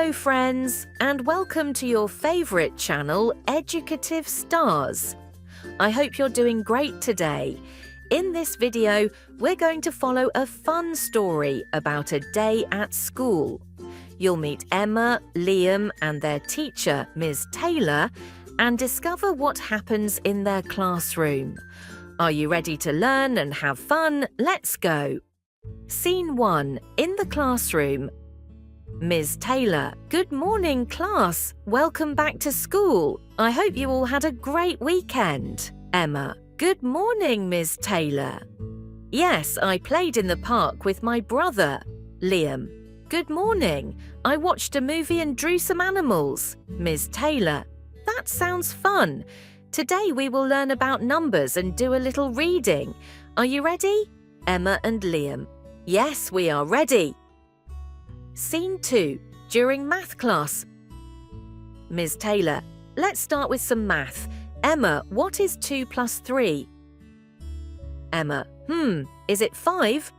Hello friends, and welcome to your favourite channel, Educative Stars. I hope you're doing great today. In this video, we're going to follow a fun story about a day at school. You'll meet Emma, Liam and their teacher, Ms. Taylor, and discover what happens in their classroom. Are you ready to learn and have fun? Let's go. Scene 1. In the classroom. Ms. Taylor, good morning, class. Welcome back to school. I hope you all had a great weekend. Emma, good morning, Ms. Taylor. Yes, I played in the park with my brother. Liam, good morning. I watched a movie and drew some animals. Ms. Taylor, that sounds fun. Today we will learn about numbers and do a little reading. Are you ready? Emma and Liam, yes, we are ready. Scene 2. During math class. Ms. Taylor, let's start with some math. Emma, what is 2 plus 3? Emma, is it 5?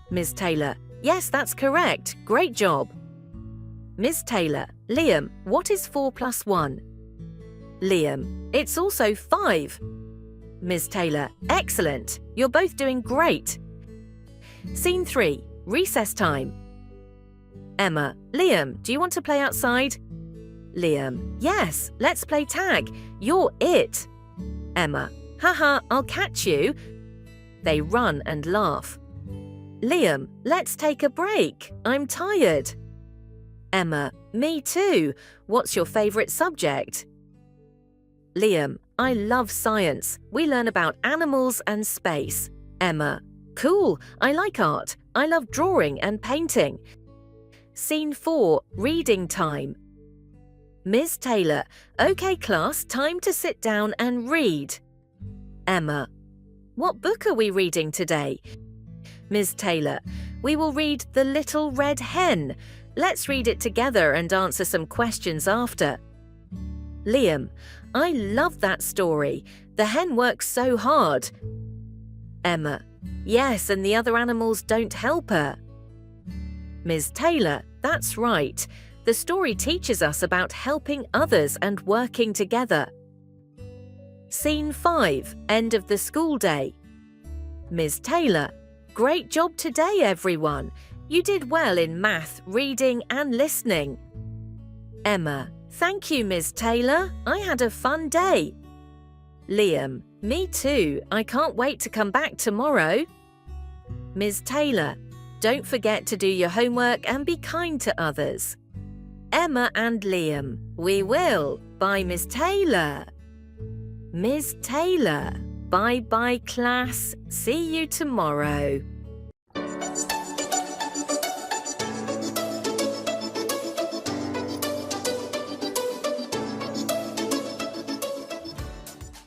Ms. Taylor, yes, that's correct. Great job. Ms. Taylor, Liam, what is 4 plus 1? Liam, it's also 5. Ms. Taylor, excellent. You're both doing great. Scene 3. Recess time. Emma, Liam, do you want to play outside? Liam, yes, let's play tag. You're it. Emma, haha, I'll catch you. They run and laugh. Liam, let's take a break. I'm tired. Emma, me too. What's your favourite subject? Liam, I love science. We learn about animals and space. Emma, cool. I like art. I love drawing and painting. Scene 4. Reading time. Ms. Taylor, okay class, time to sit down and read. Emma, what book are we reading today? Ms. Taylor, we will read The Little Red Hen. Let's read it together and answer some questions after. Liam, I love that story. The hen works so hard. Emma, yes, and the other animals don't help her. Ms. Taylor, that's right. The story teaches us about helping others and working together. Scene 5. End of the school day. Ms. Taylor, great job today, everyone. You did well in math, reading and listening. Emma, thank you, Ms. Taylor. I had a fun day. Liam, me too. I can't wait to come back tomorrow. Ms. Taylor, don't forget to do your homework and be kind to others. Emma and Liam, we will. Bye, Ms. Taylor. Ms. Taylor, bye-bye, class. See you tomorrow.